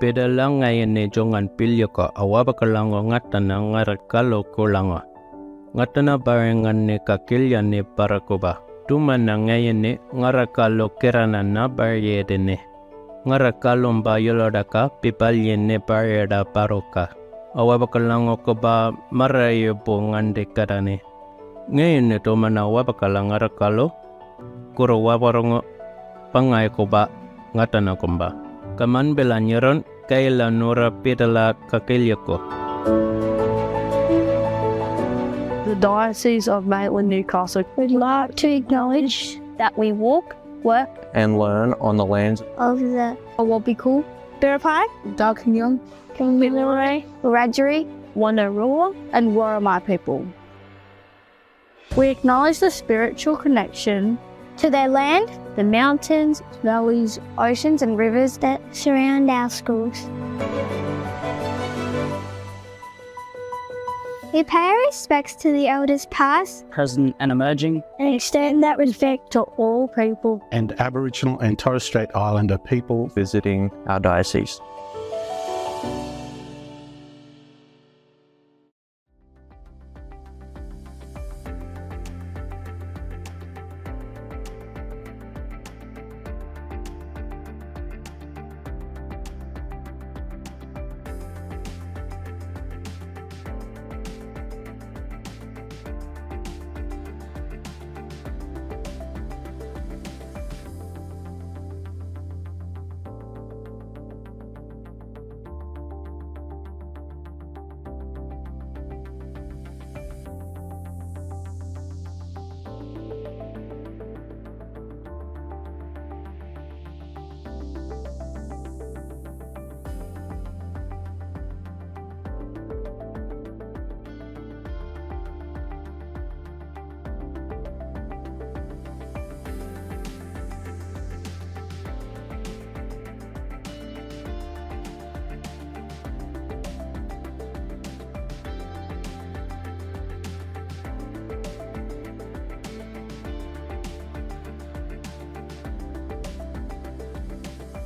pedala ngayon ni jongan pilyo ko awaba kalango ngata na ngarakalo kulango. Ngata na barengan ni kakilya ni parakuba. Tuman na ngayon ni ngarakalo kirana na baryede ni. Ngarakalo mbayolodaka pipalyen ni baryeda paroka. Awaba kalango ko ba marayo po ngandi karani. Ngayon ni tuman na awaba kalang ngarakalo kuro wabarongo pangay ko ba ngata na kumba. Kaman belanyeron kaila nura pedala kakilya ko. The Diocese of Maitland-Newcastle would like to acknowledge that we walk, work and learn on the lands of the Awabakal, Biripi, Darkinyoung, Kamilaroi, Wiradjuri, Wanarua and Worimi people. We acknowledge the spiritual connection to their land, the mountains, valleys, oceans and rivers that surround our schools. We pay our respects to the elders past, present and emerging, and extend that respect to all people. And Aboriginal and Torres Strait Islander people visiting our diocese.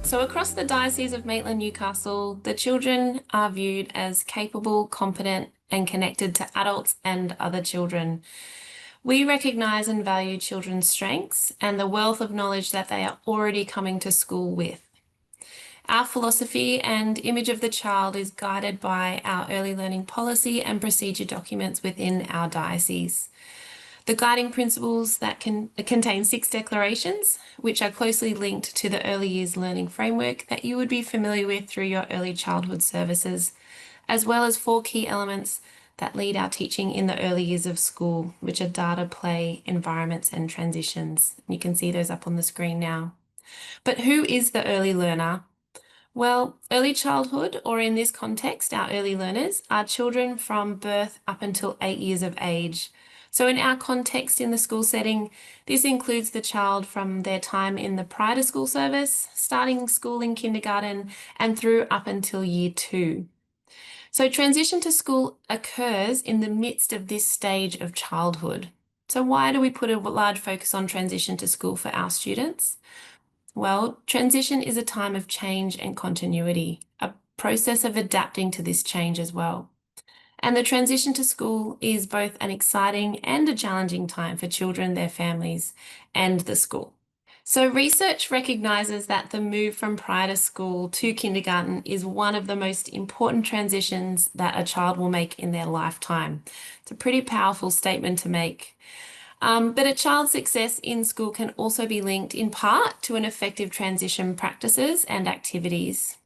So across the Diocese of Maitland-Newcastle, the children are viewed as capable, competent and connected to adults and other children. We recognise and value children's strengths and the wealth of knowledge that they are already coming to school with. Our philosophy and image of the child is guided by our early learning policy and procedure documents within our diocese. The guiding principles that contain 6 declarations, which are closely linked to the early years learning framework that you would be familiar with through your early childhood services, as well as 4 key elements that lead our teaching in the early years of school, which are data, play, environments, and transitions. You can see those up on the screen now. But who is the early learner? Well, early childhood, or in this context, our early learners, are children from birth up until 8 years of age. So in our context in the school setting, this includes the child from their time in the prior to school service, starting school in kindergarten, and through up until year 2. So transition to school occurs in the midst of this stage of childhood. So why do we put a large focus on transition to school for our students? Well, transition is a time of change and continuity, a process of adapting to this change as well. And the transition to school is both an exciting and a challenging time for children, their families, and the school. So research recognises that the move from prior to school to kindergarten is one of the most important transitions that a child will make in their lifetime. It's a pretty powerful statement to make. But a child's success in school can also be linked in part to an effective transition practices and activities.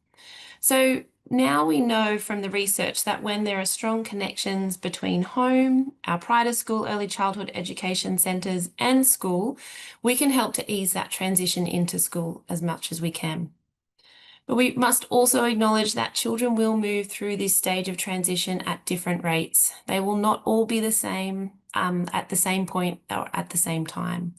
So now we know from the research that when there are strong connections between home, our prior to school early childhood education centres and school, we can help to ease that transition into school as much as we can. But we must also acknowledge that children will move through this stage of transition at different rates. They will not all be the same at the same point or at the same time.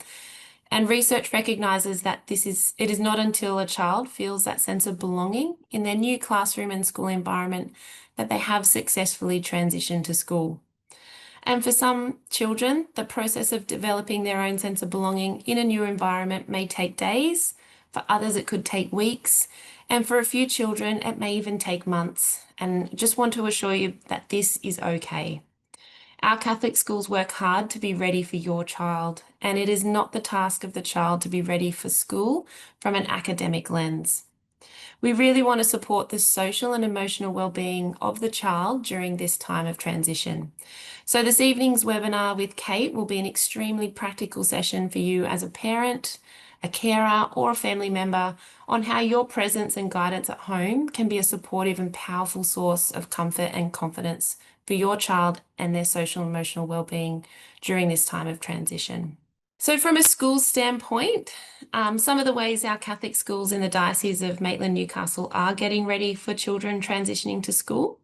And research recognises that it is not until a child feels that sense of belonging in their new classroom and school environment that they have successfully transitioned to school. And for some children, the process of developing their own sense of belonging in a new environment may take days. For others, it could take weeks. And for a few children, it may even take months. And just want to assure you that this is okay. Our Catholic schools work hard to be ready for your child, and it is not the task of the child to be ready for school from an academic lens. We really want to support the social and emotional well-being of the child during this time of transition. So this evening's webinar with Kate will be an extremely practical session for you as a parent, a carer, or a family member on how your presence and guidance at home can be a supportive and powerful source of comfort and confidence for your child and their social and emotional well-being during this time of transition. So from a school standpoint, some of the ways our Catholic schools in the Diocese of Maitland-Newcastle are getting ready for children transitioning to school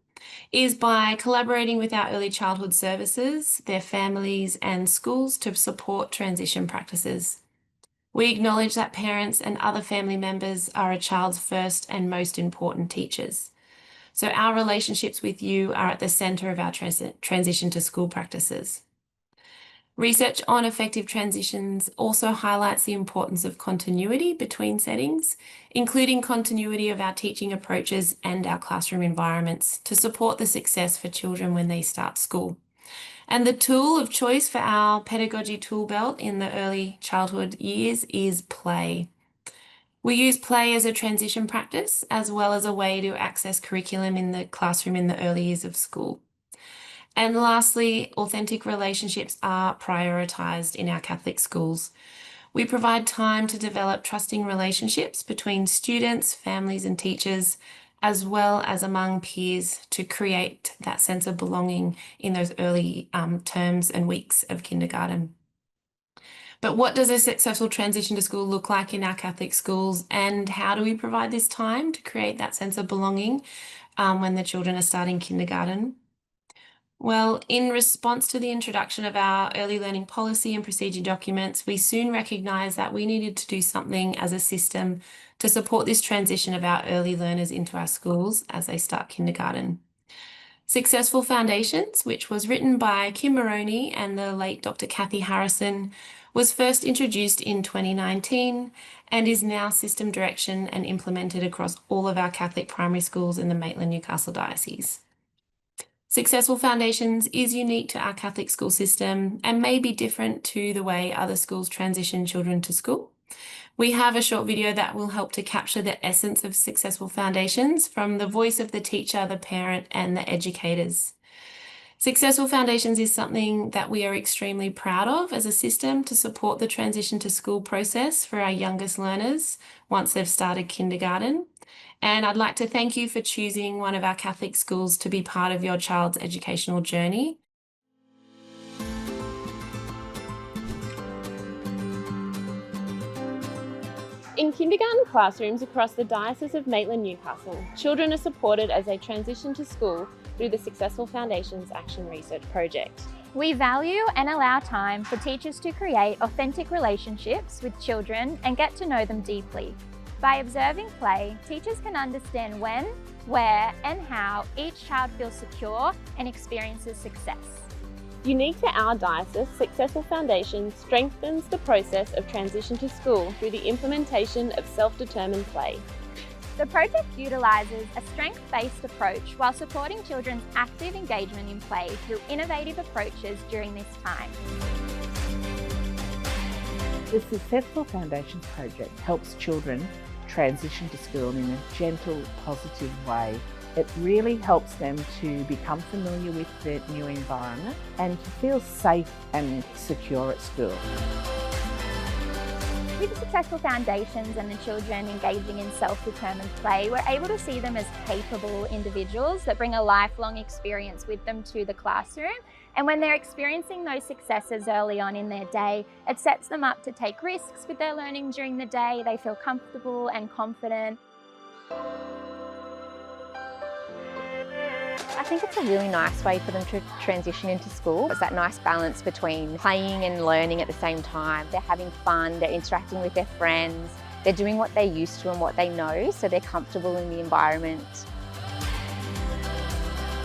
is by collaborating with our early childhood services, their families and schools to support transition practices. We acknowledge that parents and other family members are a child's first and most important teachers. So our relationships with you are at the centre of our transition to school practices. Research on effective transitions also highlights the importance of continuity between settings, including continuity of our teaching approaches and our classroom environments to support the success for children when they start school. And the tool of choice for our pedagogy tool belt in the early childhood years is play. We use play as a transition practice as well as a way to access curriculum in the classroom in the early years of school. And lastly, authentic relationships are prioritised in our Catholic schools. We provide time to develop trusting relationships between students, families and teachers, as well as among peers to create that sense of belonging in those early terms and weeks of kindergarten. But what does a successful transition to school look like in our Catholic schools, and how do we provide this time to create that sense of belonging when the children are starting kindergarten? Well, in response to the introduction of our early learning policy and procedure documents, we soon recognised that we needed to do something as a system to support this transition of our early learners into our schools as they start kindergarten. Successful Foundations, which was written by Kim Moroney and the late Dr. Kathy Harrison, was first introduced in 2019 and is now system direction and implemented across all of our Catholic primary schools in the Maitland-Newcastle Diocese. Successful Foundations is unique to our Catholic school system and may be different to the way other schools transition children to school. We have a short video that will help to capture the essence of Successful Foundations from the voice of the teacher, the parent, and the educators. Successful Foundations is something that we are extremely proud of as a system to support the transition to school process for our youngest learners once they've started kindergarten. And I'd like to thank you for choosing one of our Catholic schools to be part of your child's educational journey. In kindergarten classrooms across the Diocese of Maitland-Newcastle, children are supported as they transition to school through the Successful Foundations Action Research Project. We value and allow time for teachers to create authentic relationships with children and get to know them deeply. By observing play, teachers can understand when, where and how each child feels secure and experiences success. Unique to our diocese, Successful Foundations strengthens the process of transition to school through the implementation of self-determined play. The project utilises a strength-based approach while supporting children's active engagement in play through innovative approaches during this time. The Successful Foundations project helps children transition to school in a gentle, positive way. It really helps them to become familiar with their new environment and to feel safe and secure at school. With the Successful Foundations and the children engaging in self-determined play, we're able to see them as capable individuals that bring a lifelong experience with them to the classroom. And when they're experiencing those successes early on in their day, it sets them up to take risks with their learning during the day. They feel comfortable and confident. I think it's a really nice way for them to transition into school. It's that nice balance between playing and learning at the same time. They're having fun, they're interacting with their friends, they're doing what they're used to and what they know, so they're comfortable in the environment.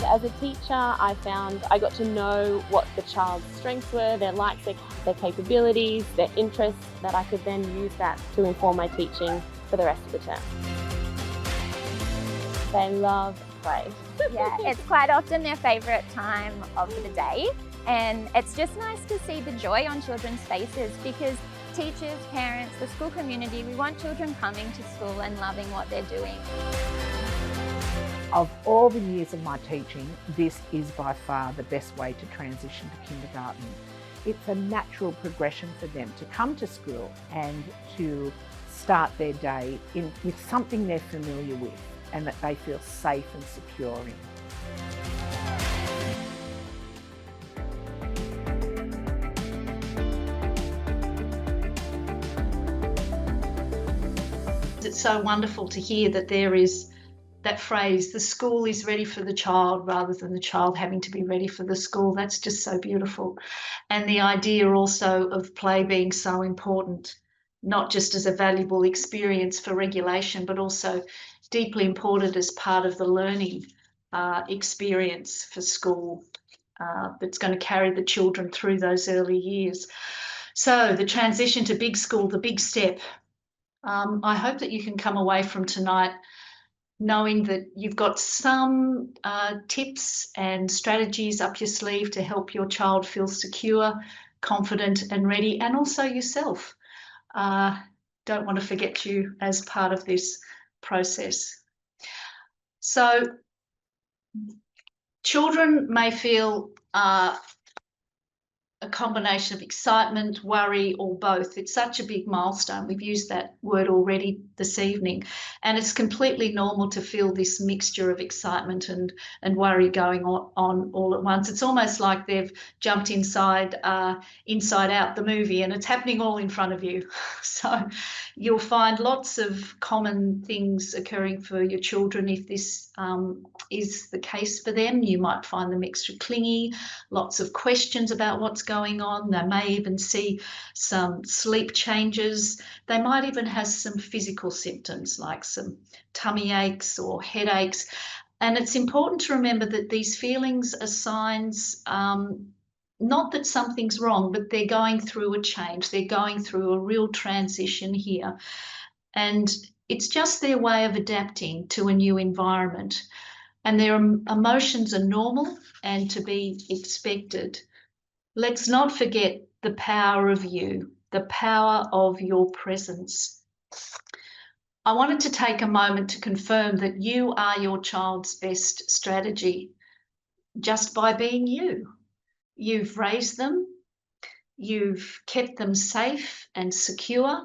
As a teacher, I found I got to know what the child's strengths were, their likes, their capabilities, their interests, that I could then use that to inform my teaching for the rest of the term. They love play. Yeah, it's quite often their favourite time of the day, and it's just nice to see the joy on children's faces, because teachers, parents, the school community, we want children coming to school and loving what they're doing. Of all the years of my teaching, this is by far the best way to transition to kindergarten. It's a natural progression for them to come to school and to start their day with something they're familiar with and that they feel safe and secure in. It's so wonderful to hear that there is that phrase, the school is ready for the child rather than the child having to be ready for the school. That's just so beautiful. And the idea also of play being so important, not just as a valuable experience for regulation, but also deeply important as part of the learning experience for school that's going to carry the children through those early years. So the transition to big school, the big step. I hope that you can come away from tonight knowing that you've got some tips and strategies up your sleeve to help your child feel secure, confident and ready, and also yourself. Don't want to forget you as part of this process. So children may feel a combination of excitement, worry, or both. It's such a big milestone. We've used that word already this evening. And it's completely normal to feel this mixture of excitement and worry going on all at once. It's almost like they've jumped inside Out, the movie, and it's happening all in front of you. So you'll find lots of common things occurring for your children if this is the case for them. You might find them extra clingy, lots of questions about what's going on. They may even see some sleep changes. They might even have some physical symptoms like some tummy aches or headaches. And it's important to remember that these feelings are signs, not that something's wrong, but they're going through a change. They're going through a real transition here. And it's just their way of adapting to a new environment. And their emotions are normal and to be expected. Let's not forget the power of you, the power of your presence. I wanted to take a moment to confirm that you are your child's best strategy just by being you. You've raised them, you've kept them safe and secure,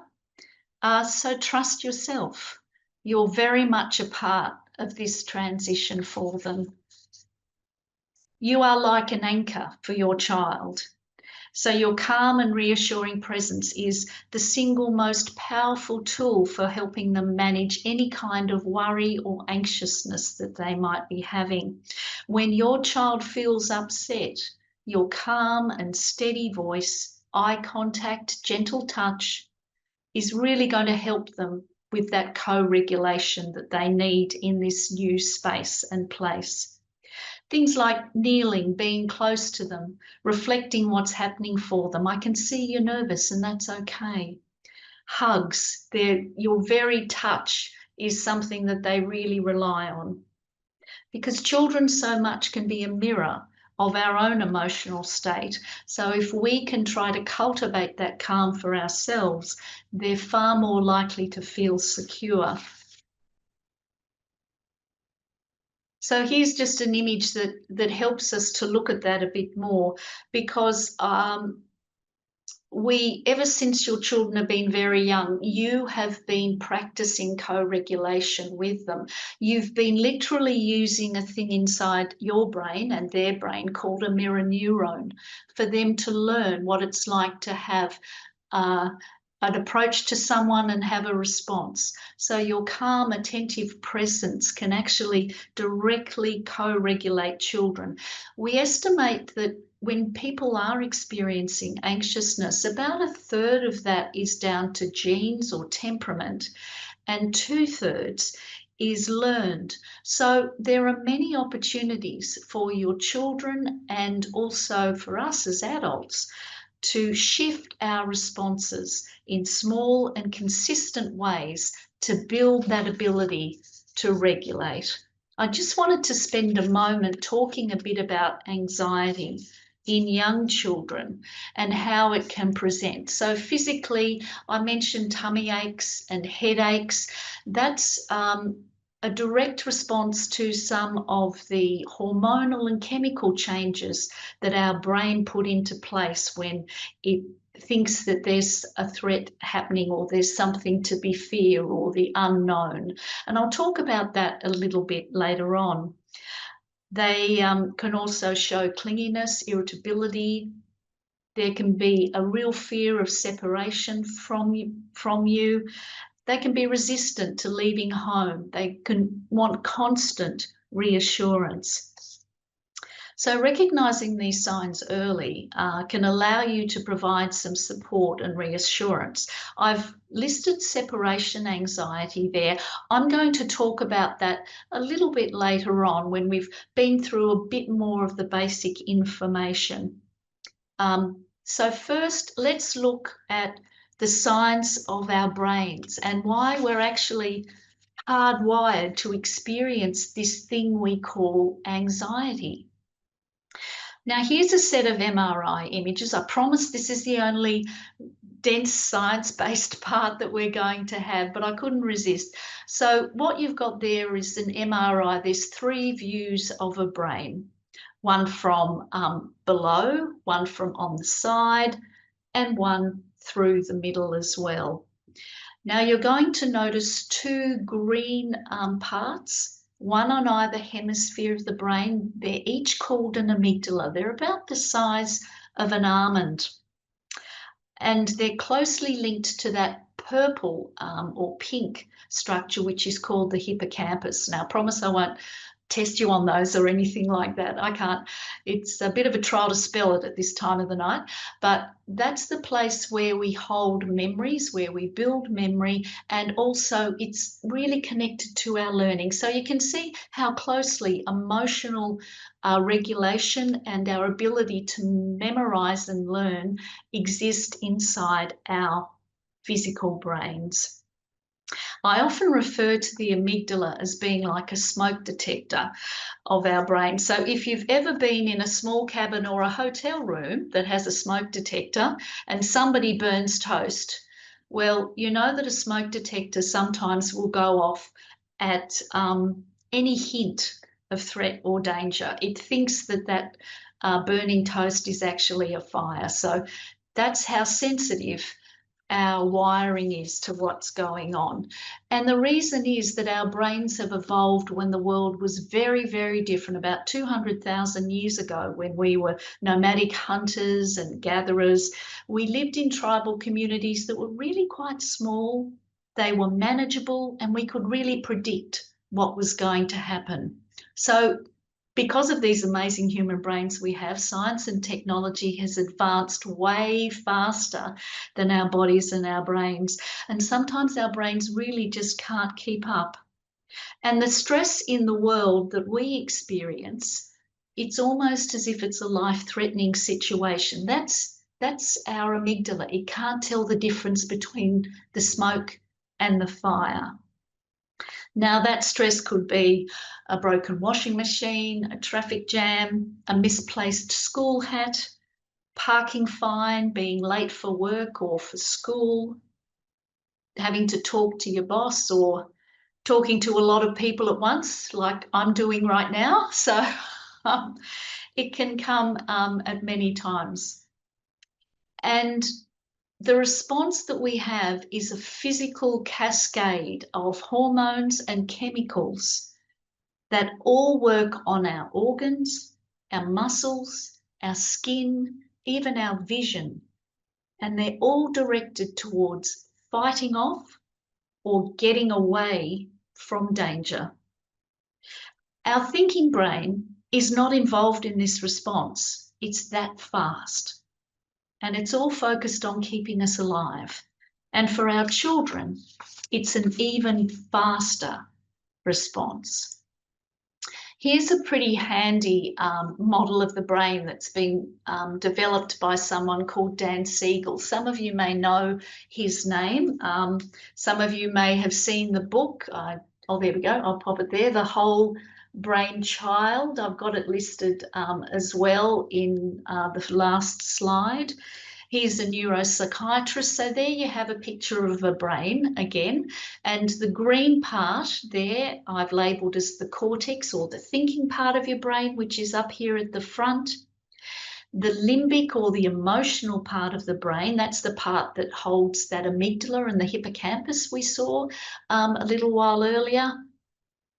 so trust yourself. You're very much a part of this transition for them. You are like an anchor for your child. So your calm and reassuring presence is the single most powerful tool for helping them manage any kind of worry or anxiousness that they might be having. When your child feels upset, your calm and steady voice, eye contact, gentle touch is really going to help them with that co-regulation that they need in this new space and place. Things like kneeling, being close to them, reflecting what's happening for them. I can see you're nervous and that's okay. Hugs, your very touch is something that they really rely on. Because children so much can be a mirror of our own emotional state. So if we can try to cultivate that calm for ourselves, they're far more likely to feel secure. So here's just an image that helps us to look at that a bit more, because ever since your children have been very young, you have been practicing co-regulation with them. You've been literally using a thing inside your brain and their brain called a mirror neuron for them to learn what it's like to have an approach to someone and have a response. So your calm, attentive presence can actually directly co-regulate children. We estimate that when people are experiencing anxiousness, about a third of that is down to genes or temperament, and 2/3 is learned. So there are many opportunities for your children and also for us as adults to shift our responses in small and consistent ways to build that ability to regulate. I just wanted to spend a moment talking a bit about anxiety in young children and how it can present. So physically, I mentioned tummy aches and headaches. That's a direct response to some of the hormonal and chemical changes that our brain put into place when it thinks that there's a threat happening or there's something to be feared or the unknown. And I'll talk about that a little bit later on. They can also show clinginess, irritability. There can be a real fear of separation from you. They can be resistant to leaving home. They can want constant reassurance. So recognising these signs early can allow you to provide some support and reassurance. I've listed separation anxiety there. I'm going to talk about that a little bit later on when we've been through a bit more of the basic information. So first, let's look at the science of our brains and why we're actually hardwired to experience this thing we call anxiety. Now, here's a set of MRI images. I promise this is the only dense science-based part that we're going to have, but I couldn't resist. So what you've got there is an MRI. There's 3 views of a brain, one from below, one from on the side, and one through the middle as well. Now you're going to notice 2 green parts, one on either hemisphere of the brain. They're each called an amygdala. They're about the size of an almond. And they're closely linked to that purple or pink structure, which is called the hippocampus. Now, I promise I won't test you on those or anything like that. I can't. It's a bit of a trial to spell it at this time of the night, but that's the place where we hold memories, where we build memory, and also it's really connected to our learning. So you can see how closely emotional regulation and our ability to memorize and learn exist inside our physical brains. I often refer to the amygdala as being like a smoke detector of our brain. So if you've ever been in a small cabin or a hotel room that has a smoke detector and somebody burns toast, well, you know that a smoke detector sometimes will go off at any hint of threat or danger. It thinks that that burning toast is actually a fire. So that's how sensitive our wiring is to what's going on. And the reason is that our brains have evolved when the world was very, very different, about 200,000 years ago, when we were nomadic hunters and gatherers. We lived in tribal communities that were really quite small. They were manageable, and we could really predict what was going to happen. So because of these amazing human brains we have, science and technology has advanced way faster than our bodies and our brains. And sometimes our brains really just can't keep up. And the stress in the world that we experience, it's almost as if it's a life-threatening situation. That's our amygdala. It can't tell the difference between the smoke and the fire. Now, that stress could be a broken washing machine, a traffic jam, a misplaced school hat, parking fine, being late for work or for school, having to talk to your boss, or talking to a lot of people at once, like I'm doing right now. So it can come at many times. And the response that we have is a physical cascade of hormones and chemicals that all work on our organs, our muscles, our skin, even our vision. And they're all directed towards fighting off or getting away from danger. Our thinking brain is not involved in this response. It's that fast. And it's all focused on keeping us alive. And for our children, it's an even faster response. Here's a pretty handy model of the brain that's been developed by someone called Dan Siegel. Some of you may know his name. Some of you may have seen the book. Oh, there we go. I'll pop it there. The Whole brainchild. I've got it listed as well in the last slide. He's a neuropsychiatrist. So there you have a picture of a brain again. And the green part there I've labelled as the cortex, or the thinking part of your brain, which is up here at the front. The limbic, or the emotional part of the brain, that's the part that holds that amygdala and the hippocampus we saw a little while earlier.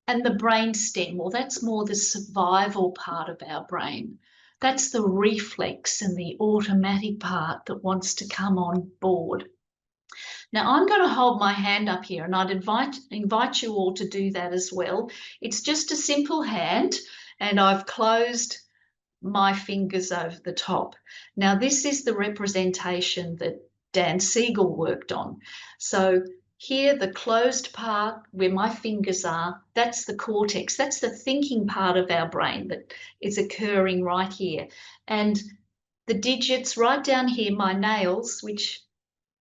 And the brain stem, well, that's more the survival part of our brain. That's the reflex and the automatic part that wants to come on board. Now, I'm going to hold my hand up here, and I'd invite you all to do that as well. It's just a simple hand, and I've closed my fingers over the top. Now, this is the representation that Dan Siegel worked on. So here, the closed part where my fingers are, that's the cortex. That's the thinking part of our brain that is occurring right here. And the digits right down here, my nails, which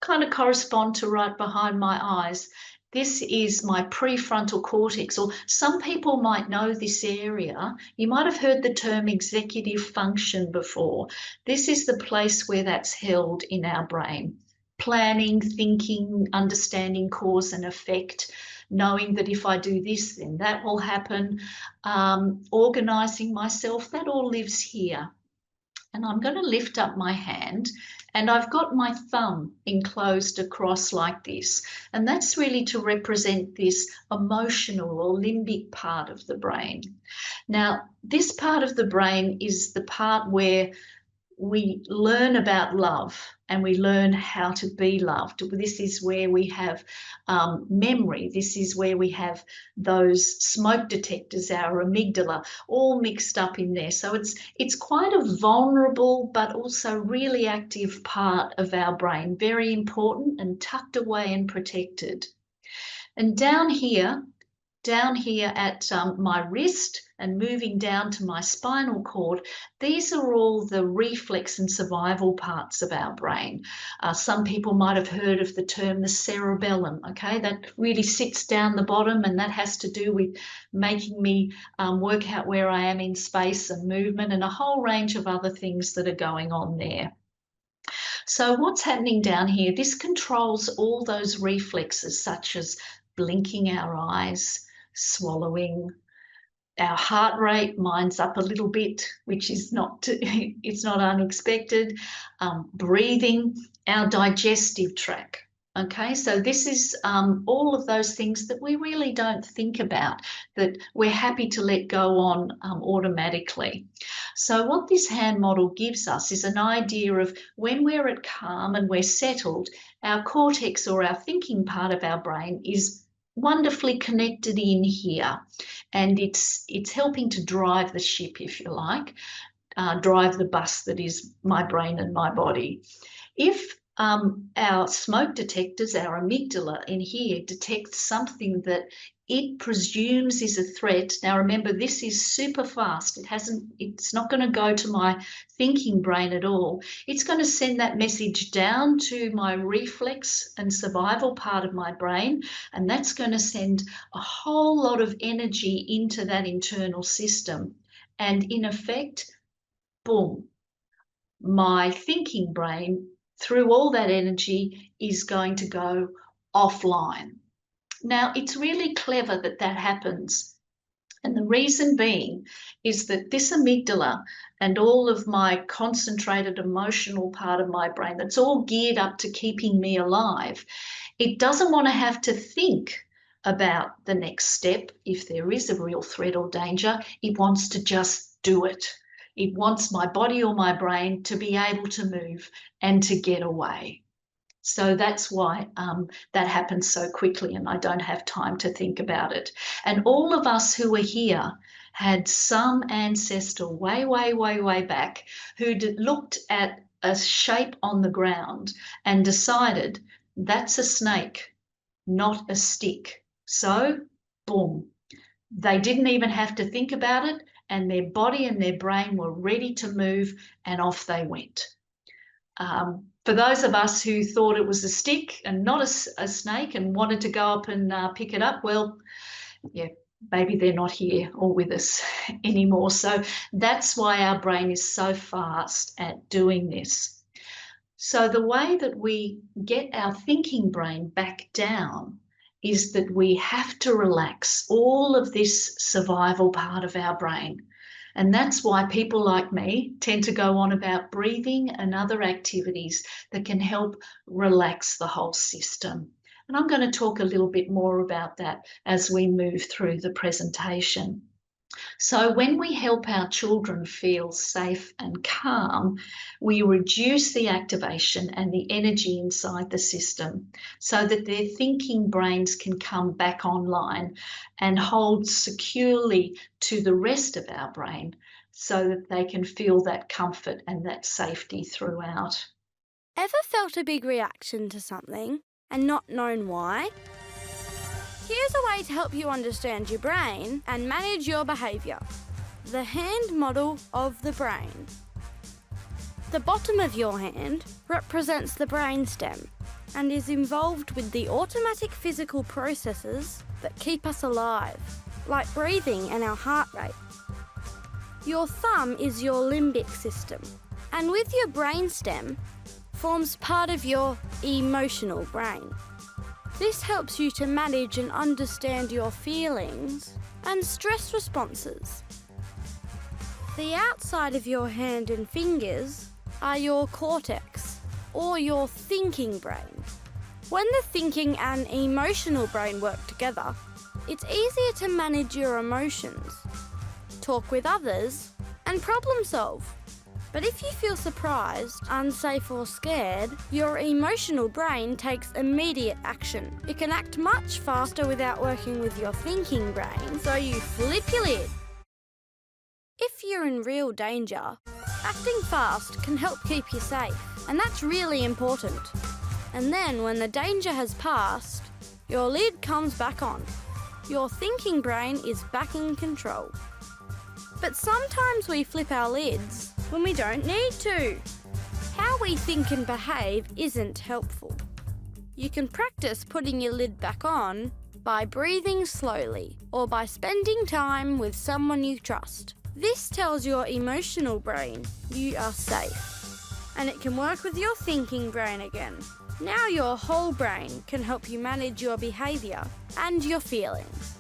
kind of correspond to right behind my eyes, this is my prefrontal cortex, or some people might know this area. You might have heard the term executive function before. This is the place where that's held in our brain. Planning, thinking, understanding cause and effect, knowing that if I do this, then that will happen, organising myself, that all lives here. And I'm going to lift up my hand, and I've got my thumb enclosed across like this. And that's really to represent this emotional or limbic part of the brain. Now, this part of the brain is the part where we learn about love and we learn how to be loved. This is where we have memory. This is where we have those smoke detectors, our amygdala, all mixed up in there. So it's quite a vulnerable but also really active part of our brain, very important and tucked away and protected. And down here at my wrist and moving down to my spinal cord, these are all the reflex and survival parts of our brain. Some people might have heard of the term the cerebellum, okay? That really sits down the bottom, and that has to do with making me work out where I am in space and movement and a whole range of other things that are going on there. So what's happening down here? This controls all those reflexes, such as blinking our eyes, swallowing, our heart rate, mine's up a little bit, which is it's not unexpected, breathing, our digestive tract. Okay, so this is all of those things that we really don't think about, that we're happy to let go on automatically. So what this hand model gives us is an idea of when we're at calm and we're settled, our cortex, or our thinking part of our brain, is wonderfully connected in here, and it's helping to drive the ship, if you like, drive the bus that is my brain and my body. If our smoke detectors, our amygdala in here, detects something that it presumes is a threat. Now remember, this is super fast. It's not going to go to my thinking brain at all. It's going to send that message down to my reflex and survival part of my brain, and that's going to send a whole lot of energy into that internal system. And in effect, boom, my thinking brain, through all that energy, is going to go offline. Now, it's really clever that that happens. And the reason being is that this amygdala and all of my concentrated emotional part of my brain, that's all geared up to keeping me alive, it doesn't want to have to think about the next step if there is a real threat or danger. It wants to just do it. It wants my body or my brain to be able to move and to get away. So that's why that happens so quickly, and I don't have time to think about it. And all of us who are here had some ancestor way, way, way, way back who looked at a shape on the ground and decided that's a snake, not a stick. So, boom, they didn't even have to think about it, and their body and their brain were ready to move, and off they went. For those of us who thought it was a stick and not a snake and wanted to go up and pick it up, well, yeah, maybe they're not here or with us anymore. So that's why our brain is so fast at doing this. So the way that we get our thinking brain back down is that we have to relax all of this survival part of our brain. And that's why people like me tend to go on about breathing and other activities that can help relax the whole system. And I'm going to talk a little bit more about that as we move through the presentation. So when we help our children feel safe and calm, we reduce the activation and the energy inside the system so that their thinking brains can come back online and hold securely to the rest of our brain so that they can feel that comfort and that safety throughout. Ever felt a big reaction to something and not known why? Here's a way to help you understand your brain and manage your behaviour. The hand model of the brain. The bottom of your hand represents the brainstem and is involved with the automatic physical processes that keep us alive, like breathing and our heart rate. Your thumb is your limbic system, and with your brainstem forms part of your emotional brain. This helps you to manage and understand your feelings and stress responses. The outside of your hand and fingers are your cortex, or your thinking brain. When the thinking and emotional brain work together, it's easier to manage your emotions, talk with others, and problem solve. But if you feel surprised, unsafe or scared, your emotional brain takes immediate action. It can act much faster without working with your thinking brain, so you flip your lid. If you're in real danger, acting fast can help keep you safe, and that's really important. And then when the danger has passed, your lid comes back on. Your thinking brain is back in control. But sometimes we flip our lids when we don't need to. How we think and behave isn't helpful. You can practice putting your lid back on by breathing slowly or by spending time with someone you trust. This tells your emotional brain you are safe, and it can work with your thinking brain again. Now your whole brain can help you manage your behaviour and your feelings.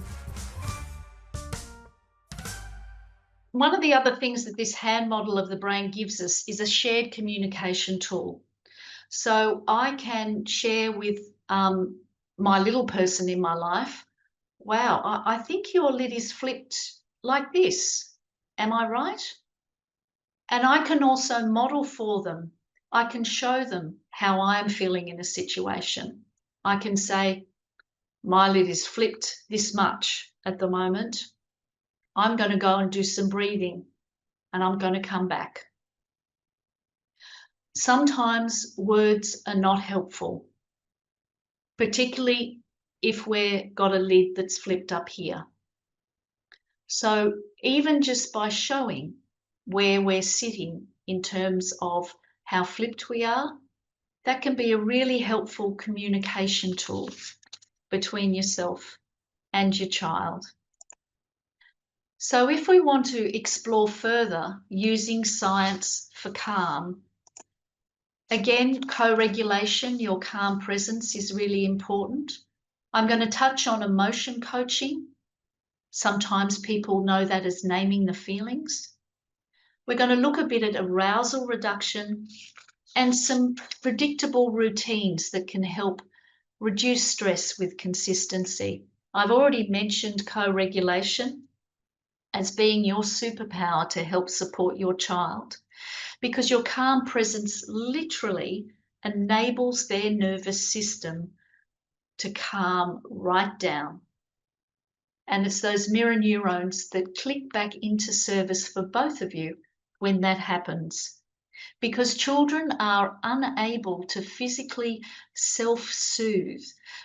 One of the other things that this hand model of the brain gives us is a shared communication tool. So I can share with my little person in my life, wow, I think your lid is flipped like this. Am I right? And I can also model for them. I can show them how I am feeling in a situation. I can say, my lid is flipped this much at the moment. I'm going to go and do some breathing and I'm going to come back. Sometimes words are not helpful, particularly if we've got a lid that's flipped up here. So even just by showing where we're sitting in terms of how flipped we are, that can be a really helpful communication tool between yourself and your child. So if we want to explore further using science for calm, again, co-regulation, your calm presence is really important. I'm going to touch on emotion coaching. Sometimes people know that as naming the feelings. We're going to look a bit at arousal reduction and some predictable routines that can help reduce stress with consistency. I've already mentioned co-regulation as being your superpower to help support your child, because your calm presence literally enables their nervous system to calm right down. And it's those mirror neurons that click back into service for both of you when that happens. Because children are unable to physically self-soothe.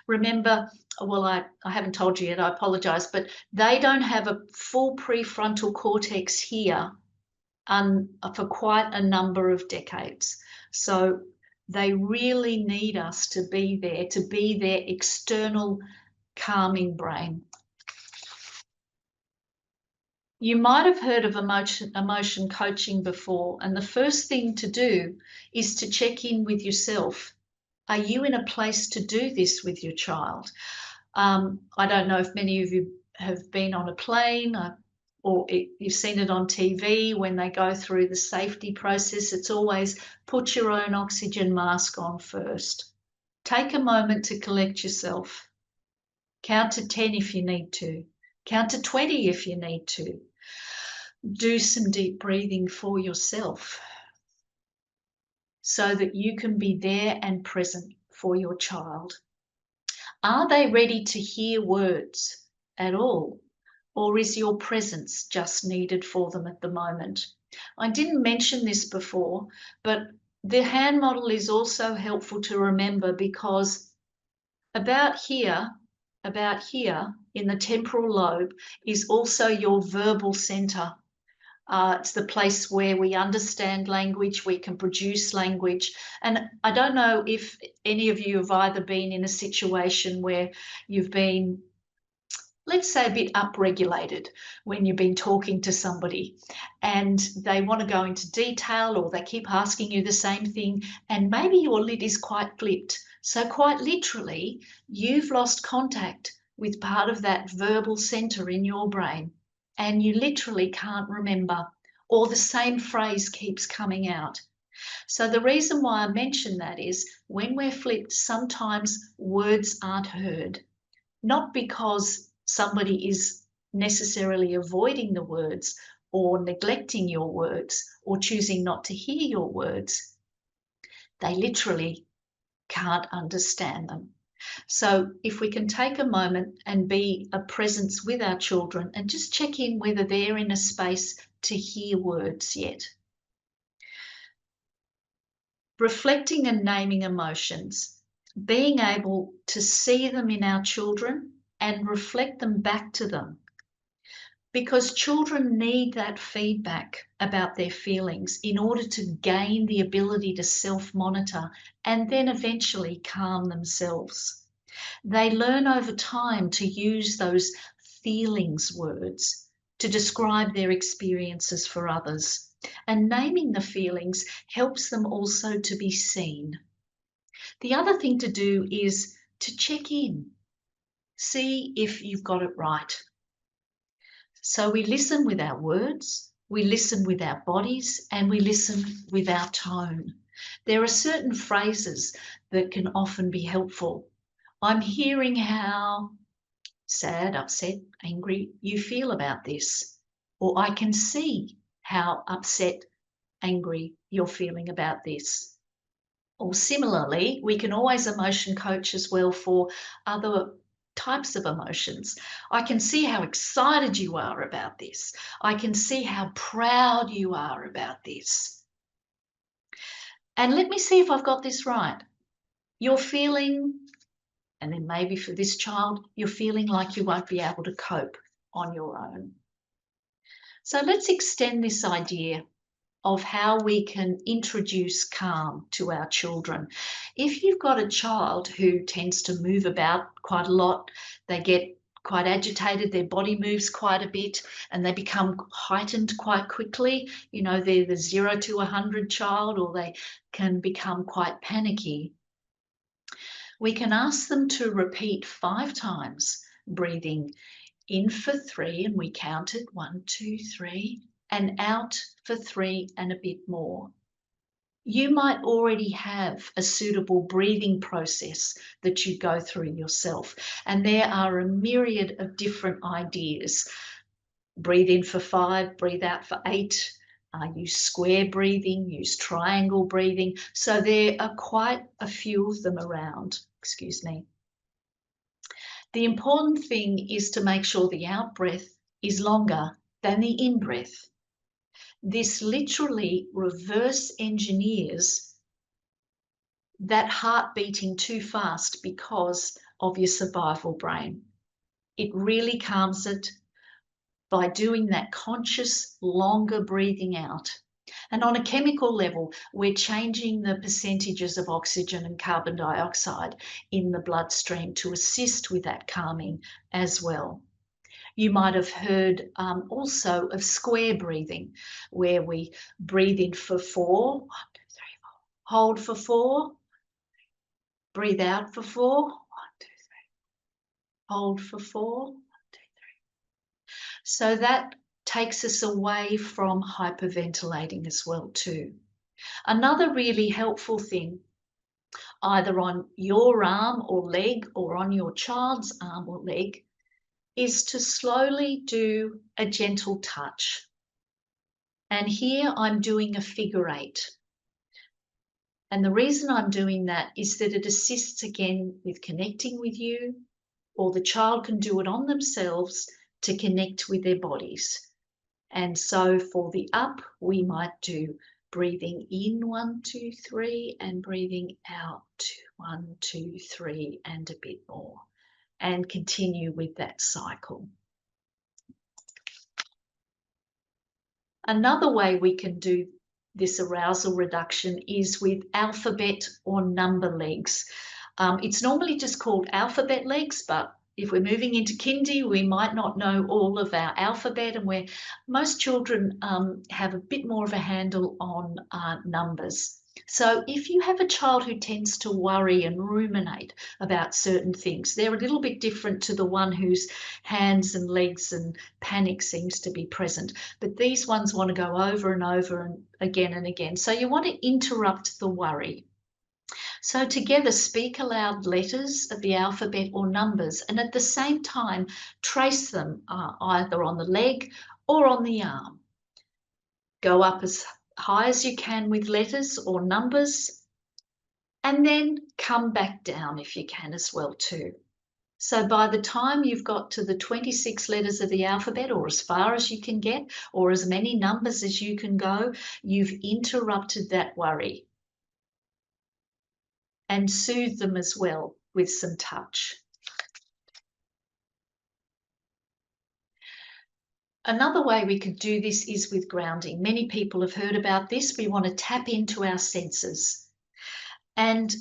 Remember, well, I haven't told you yet, I apologise, but they don't have a full prefrontal cortex here for quite a number of decades. So they really need us to be there, to be their external calming brain. You might have heard of emotion coaching before, and the first thing to do is to check in with yourself. Are you in a place to do this with your child? I don't know if many of you have been on a plane or you've seen it on TV when they go through the safety process. It's always put your own oxygen mask on first. Take a moment to collect yourself. Count to 10 if you need to. Count to 20 if you need to. Do some deep breathing for yourself so that you can be there and present for your child. Are they ready to hear words at all? Or is your presence just needed for them at the moment? I didn't mention this before, but the hand model is also helpful to remember because about here in the temporal lobe is also your verbal center. It's the place where we understand language, we can produce language. And I don't know if any of you have either been in a situation where you've been, let's say, a bit upregulated when you've been talking to somebody and they want to go into detail or they keep asking you the same thing and maybe your lid is quite flipped. So quite literally, you've lost contact with part of that verbal center in your brain and you literally can't remember, or the same phrase keeps coming out. So the reason why I mention that is when we're flipped, sometimes words aren't heard, not because somebody is necessarily avoiding the words or neglecting your words or choosing not to hear your words. They literally can't understand them. So if we can take a moment and be a presence with our children and just check in whether they're in a space to hear words yet. Reflecting and naming emotions, being able to see them in our children and reflect them back to them. Because children need that feedback about their feelings in order to gain the ability to self-monitor and then eventually calm themselves. They learn over time to use those feelings words to describe their experiences for others. And naming the feelings helps them also to be seen. The other thing to do is to check in, see if you've got it right. So we listen with our words, we listen with our bodies, and we listen with our tone. There are certain phrases that can often be helpful. I'm hearing how sad, upset, angry you feel about this. Or I can see how upset, angry you're feeling about this. Or similarly, we can always emotion coach as well for other types of emotions. I can see how excited you are about this. I can see how proud you are about this. And let me see if I've got this right. You're feeling, and then maybe for this child, you're feeling like you won't be able to cope on your own. So let's extend this idea of how we can introduce calm to our children. If you've got a child who tends to move about quite a lot, they get quite agitated, their body moves quite a bit, and they become heightened quite quickly, you know, they're the 0 to 100 child, or they can become quite panicky. We can ask them to repeat 5 times, breathing in for 3, and we counted 1, 2, 3, and out for 3 and a bit more. You might already have a suitable breathing process that you go through yourself, and there are a myriad of different ideas. Breathe in for 5, breathe out for 8, use square breathing, use triangle breathing. So there are quite a few of them around, excuse me. The important thing is to make sure the out breath is longer than the in breath. This literally reverse engineers that heart beating too fast because of your survival brain. It really calms it by doing that conscious, longer breathing out. And on a chemical level, we're changing the percentages of oxygen and carbon dioxide in the bloodstream to assist with that calming as well. You might have heard also of square breathing, where we breathe in for 4, 1, 2, 3, 4, hold for 4, breathe out for 4, 1, 2, 3, hold for 4, 1, 2, 3. So that takes us away from hyperventilating as well too. Another really helpful thing, either on your arm or leg or on your child's arm or leg, is to slowly do a gentle touch. And here I'm doing a figure 8. And the reason I'm doing that is that it assists again with connecting with you, or the child can do it on themselves to connect with their bodies. And so for the up, we might do breathing in 1, 2, 3 and breathing out 1, 2, 3 and a bit more, and continue with that cycle. Another way we can do this arousal reduction is with alphabet or number legs. It's normally just called alphabet legs, but if we're moving into kindy, we might not know all of our alphabet, and where most children have a bit more of a handle on numbers. So if you have a child who tends to worry and ruminate about certain things, they're a little bit different to the one whose hands and legs and panic seems to be present. But these ones want to go over and over and again. So you want to interrupt the worry. So together speak aloud letters of the alphabet or numbers, and at the same time trace them either on the leg or on the arm. Go up as high as you can with letters or numbers, and then come back down if you can as well too. So by the time you've got to the 26 letters of the alphabet, or as far as you can get, or as many numbers as you can go, you've interrupted that worry. And soothe them as well with some touch. Another way we could do this is with grounding. Many people have heard about this. We want to tap into our senses. And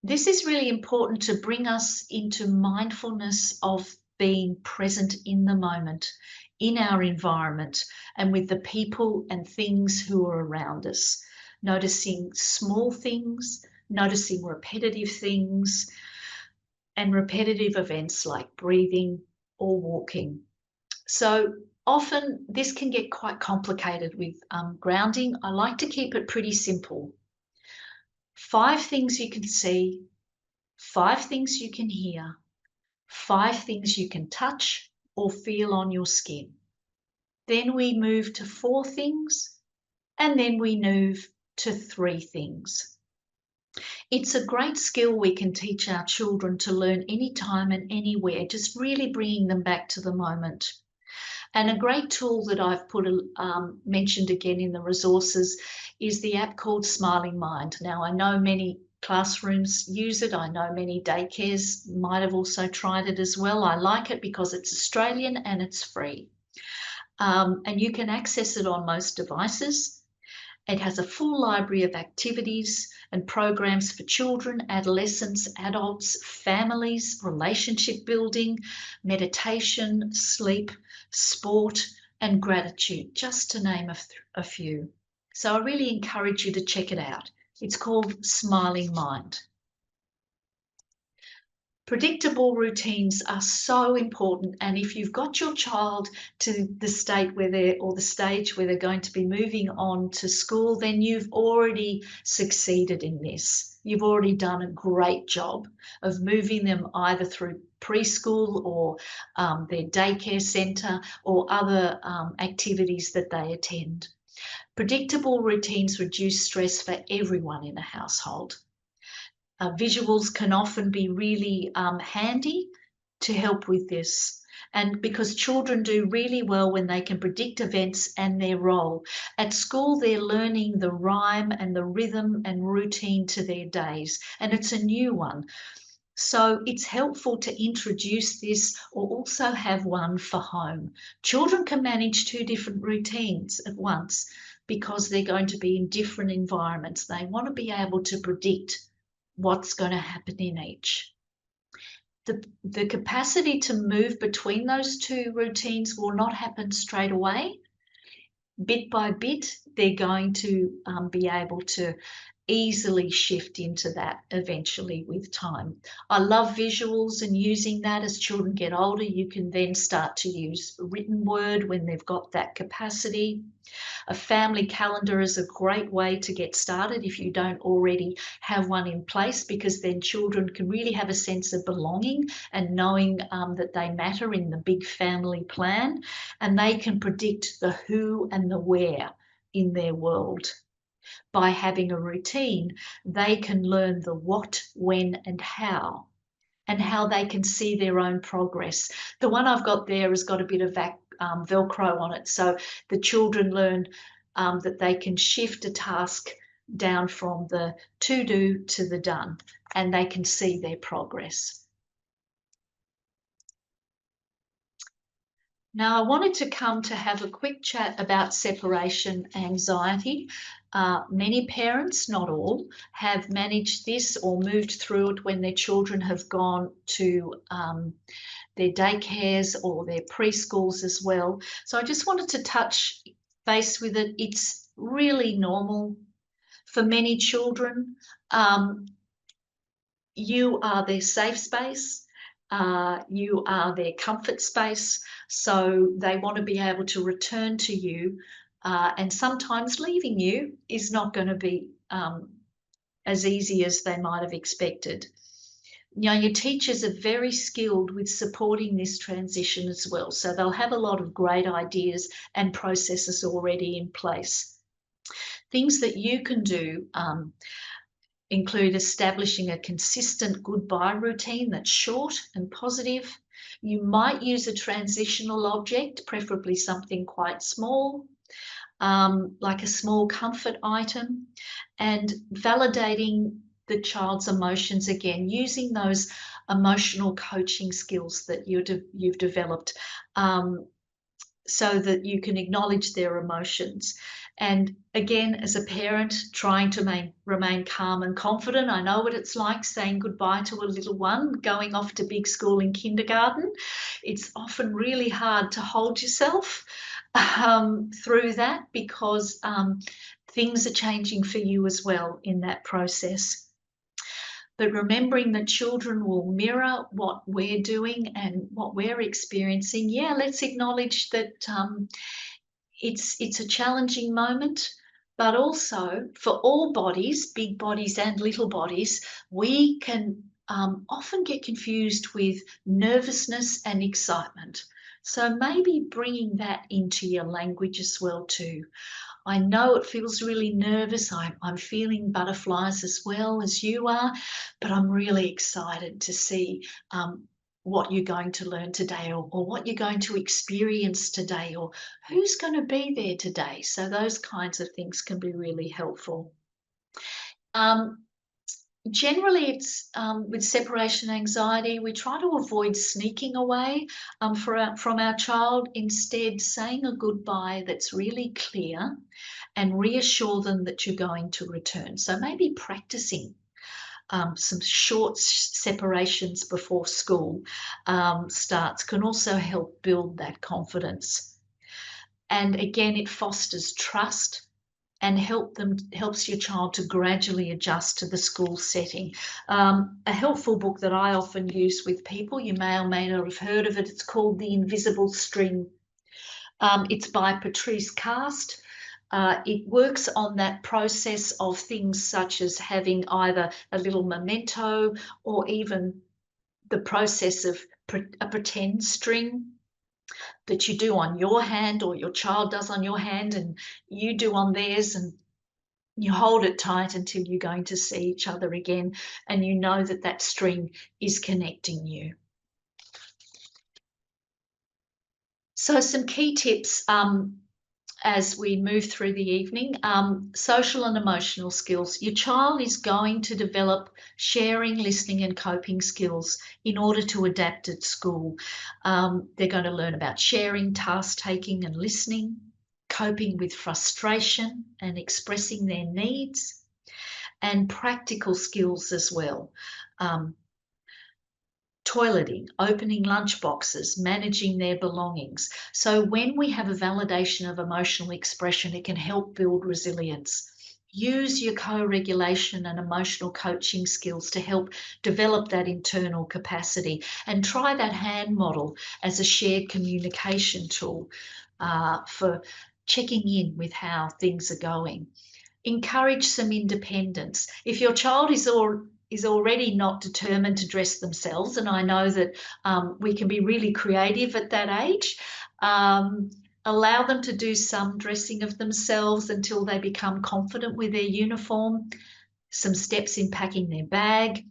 this is really important to bring us into mindfulness of being present in the moment, in our environment, and with the people and things who are around us. Noticing small things, noticing repetitive things, and repetitive events like breathing or walking. So often this can get quite complicated with grounding. I like to keep it pretty simple. 5 things you can see, 5 things you can hear, 5 things you can touch or feel on your skin. Then we move to 4 things, and then we move to 3 things. It's a great skill we can teach our children to learn anytime and anywhere, just really bringing them back to the moment. And a great tool that I've mentioned again in the resources is the app called Smiling Mind. Now, I know many classrooms use it. I know many daycares might have also tried it as well. I like it because it's Australian and it's free. And you can access it on most devices. It has a full library of activities and programs for children, adolescents, adults, families, relationship building, meditation, sleep, sport, and gratitude, just to name a few. So I really encourage you to check it out. It's called Smiling Mind. Predictable routines are so important, and if you've got your child to the state where the stage where they're going to be moving on to school, then you've already succeeded in this. You've already done a great job of moving them either through preschool or their daycare centre or other activities that they attend. Predictable routines reduce stress for everyone in a household. Visuals can often be really handy to help with this, and because children do really well when they can predict events and their role. At school, they're learning the rhyme and the rhythm and routine to their days, and it's a new one. So it's helpful to introduce this or also have one for home. Children can manage 2 different routines at once because they're going to be in different environments. They want to be able to predict what's going to happen in each. the capacity to move between those two routines will not happen straight away. Bit by bit, they're going to be able to easily shift into that eventually with time. I love visuals and using that. As children get older, you can then start to use written word when they've got that capacity. A family calendar is a great way to get started if you don't already have one in place, because then children can really have a sense of belonging and knowing that they matter in the big family plan, and they can predict the who and the where in their world. By having a routine, they can learn the what, when, and how they can see their own progress. The one I've got there has got a bit of Velcro on it, so the children learn that they can shift a task down from the to-do to the done, and they can see their progress. Now, I wanted to come to have a quick chat about separation anxiety. Many parents, not all, have managed this or moved through it when their children have gone to their daycares or their preschools as well. So I just wanted to touch base with it. It's really normal for many children. You are their safe space. You are their comfort space, so they want to be able to return to you, and sometimes leaving you is not going to be as easy as they might have expected. You know, your teachers are very skilled with supporting this transition as well, so they'll have a lot of great ideas and processes already in place. Things that you can do include establishing a consistent goodbye routine that's short and positive. You might use a transitional object, preferably something quite small, like a small comfort item, and validating the child's emotions again, using those emotional coaching skills that you've developed, so that you can acknowledge their emotions. And again, as a parent, trying to remain calm and confident. I know what it's like saying goodbye to a little one going off to big school in kindergarten. It's often really hard to hold yourself through that, because things are changing for you as well in that process. But remembering that children will mirror what we're doing and what we're experiencing. Yeah, let's acknowledge that it's a challenging moment, but also for all bodies, big bodies and little bodies, we can often get confused with nervousness and excitement. So maybe bringing that into your language as well too. I know it feels really nervous. I'm feeling butterflies as well as you are, but I'm really excited to see what you're going to learn today, or what you're going to experience today, or who's going to be there today. So those kinds of things can be really helpful. Generally, it's with separation anxiety, we try to avoid sneaking away from our child, instead saying a goodbye that's really clear and reassure them that you're going to return. So maybe practicing some short separations before school starts can also help build that confidence. And again, it fosters trust and helps your child to gradually adjust to the school setting. A helpful book that I often use with people, you may or may not have heard of it, it's called The Invisible String. It's by Patrice Cast. It works on that process of things such as having either a little memento, or even the process of a pretend string that you do on your hand, or your child does on your hand and you do on theirs, and you hold it tight until you're going to see each other again, and you know that that string is connecting you. So some key tips as we move through the evening. Social and emotional skills. Your child is going to develop sharing, listening and coping skills in order to adapt at school. They're going to learn about sharing, task taking and listening, coping with frustration and expressing their needs, and practical skills as well. toileting, opening lunch boxes, managing their belongings. So when we have a validation of emotional expression, it can help build resilience. Use your co-regulation and emotional coaching skills to help develop that internal capacity, and try that hand model as a shared communication tool for checking in with how things are going. Encourage some independence. If your child is already not determined to dress themselves, and I know that we can be really creative at that age, allow them to do some dressing of themselves until they become confident with their uniform. Some steps in packing their bag,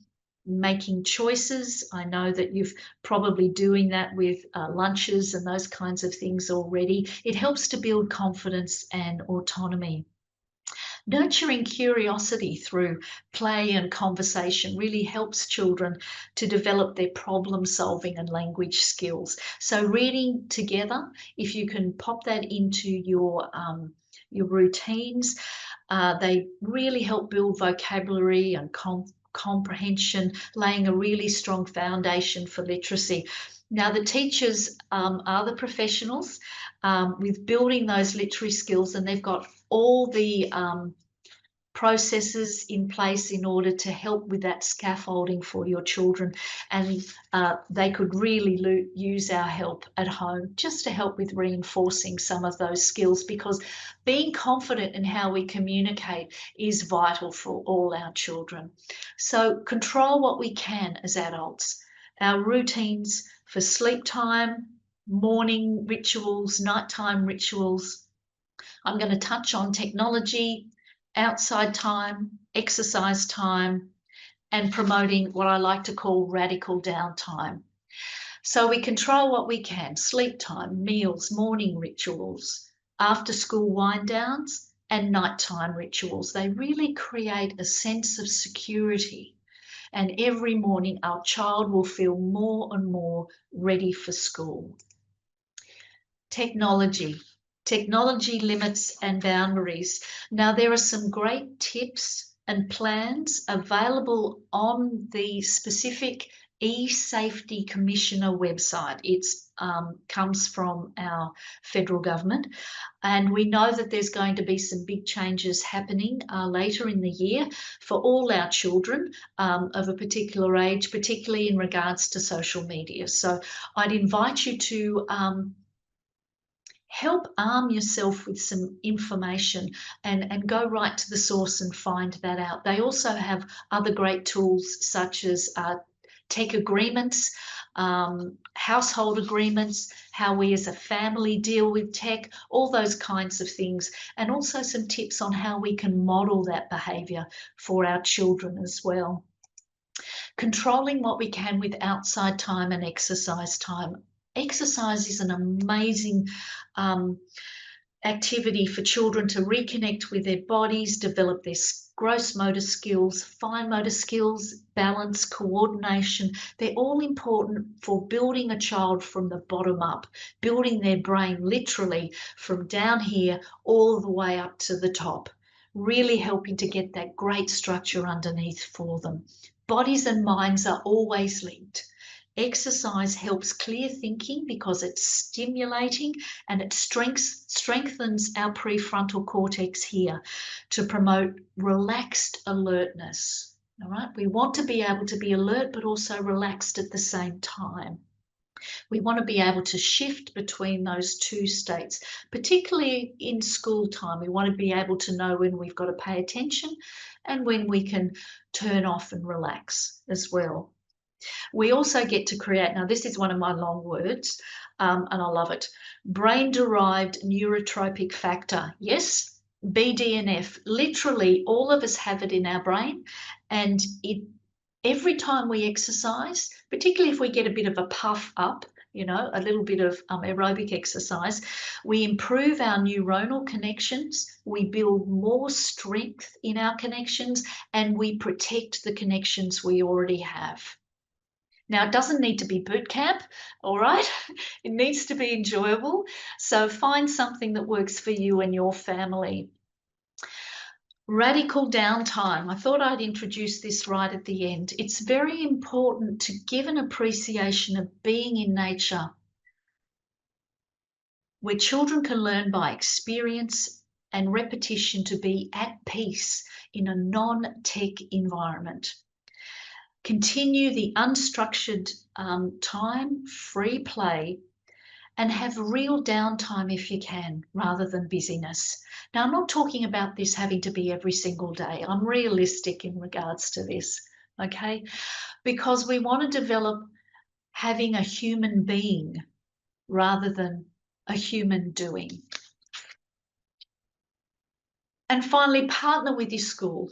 making choices. I know that you've probably doing that with lunches and those kinds of things already. It helps to build confidence and autonomy. Nurturing curiosity through play and conversation really helps children to develop their problem solving and language skills. So reading together, if you can pop that into your routines, they really help build vocabulary and comprehension, laying a really strong foundation for literacy. Now, the teachers are the professionals with building those literary skills, and they've got all the processes in place in order to help with that scaffolding for your children. And they could really use our help at home just to help with reinforcing some of those skills, because being confident in how we communicate is vital for all our children. So control what we can as adults. Our routines for sleep time, morning rituals, nighttime rituals. I'm going to touch on technology, outside time, exercise time, and promoting what I like to call radical downtime. So we control what we can: sleep time, meals, morning rituals, after school wind downs, and nighttime rituals. They really create a sense of security. And every morning our child will feel more and more ready for school. Technology limits and boundaries. Now, there are some great tips and plans available on the specific eSafety Commissioner website. It comes from our federal government, and we know that there's going to be some big changes happening later in the year for all our children of a particular age, particularly in regards to social media. So I'd invite you to help arm yourself with some information and go right to the source and find that out. They also have other great tools such as tech agreements, household agreements, how we as a family deal with tech, all those kinds of things, and also some tips on how we can model that behaviour for our children as well. Controlling what we can with outside time and exercise time. Exercise is an amazing activity for children to reconnect with their bodies, develop their gross motor skills, fine motor skills, balance, coordination. They're all important for building a child from the bottom up, building their brain literally from down here all the way up to the top, really helping to get that great structure underneath for them. Bodies and minds are always linked. Exercise helps clear thinking because it's stimulating, and it strengthens our prefrontal cortex here to promote relaxed alertness. All right, we want to be able to be alert but also relaxed at the same time. We want to be able to shift between those two states, particularly in school time. We want to be able to know when we've got to pay attention and when we can turn off and relax as well. We also get to create, now this is one of my long words, and I love it, brain-derived neurotropic factor. Yes, BDNF. Literally, all of us have it in our brain, and every time we exercise, particularly if we get a bit of a puff up, you know, a little bit of aerobic exercise, we improve our neuronal connections, we build more strength in our connections, and we protect the connections we already have. Now, it doesn't need to be boot camp, all right? It needs to be enjoyable. So find something that works for you and your family. Radical downtime. I thought I'd introduce this right at the end. It's very important to give an appreciation of being in nature, where children can learn by experience and repetition to be at peace in a non-tech environment. Continue the unstructured time, free play, and have real downtime if you can, rather than busyness. Now, I'm not talking about this having to be every single day. I'm realistic in regards to this, okay? Because we want to develop having a human being rather than a human doing. And finally, partner with your school.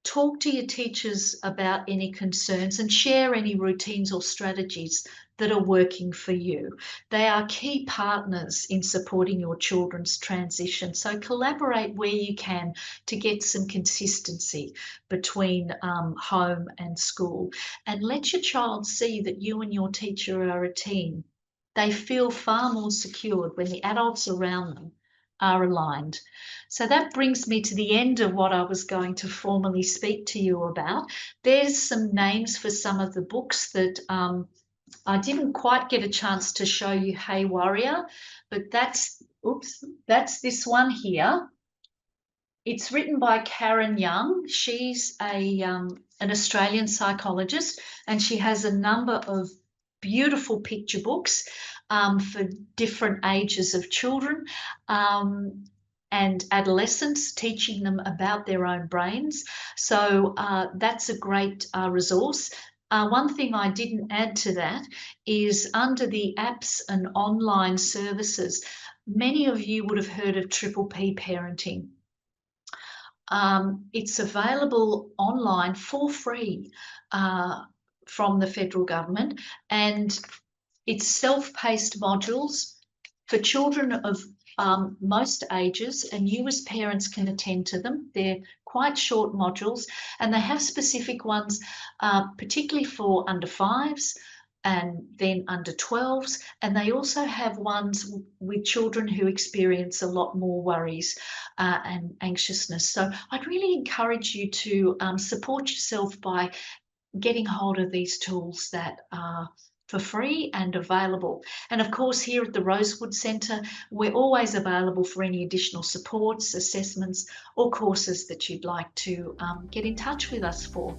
Talk to your teachers about any concerns and share any routines or strategies that are working for you. They are key partners in supporting your children's transition. So collaborate where you can to get some consistency between home and school. And let your child see that you and your teacher are a team. They feel far more secured when the adults around them are aligned. So that brings me to the end of what I was going to formally speak to you about. There's some names for some of the books that I didn't quite get a chance to show you, Hey Warrior, but that's this one here. It's written by Karen Young. She's an Australian psychologist, and she has a number of beautiful picture books for different ages of children and adolescents, teaching them about their own brains. So that's a great resource. One thing I didn't add to that is under the apps and online services, many of you would have heard of Triple P Parenting. It's available online for free from the federal government, and it's self-paced modules for children of most ages, and you as parents can attend to them. They're quite short modules, and they have specific ones particularly for under 5s and then under 12s, and they also have ones with children who experience a lot more worries and anxiousness. So I'd really encourage you to support yourself by getting hold of these tools that are for free and available. And of course, here at the Rosewood Centre, we're always available for any additional supports, assessments, or courses that you'd like to get in touch with us for.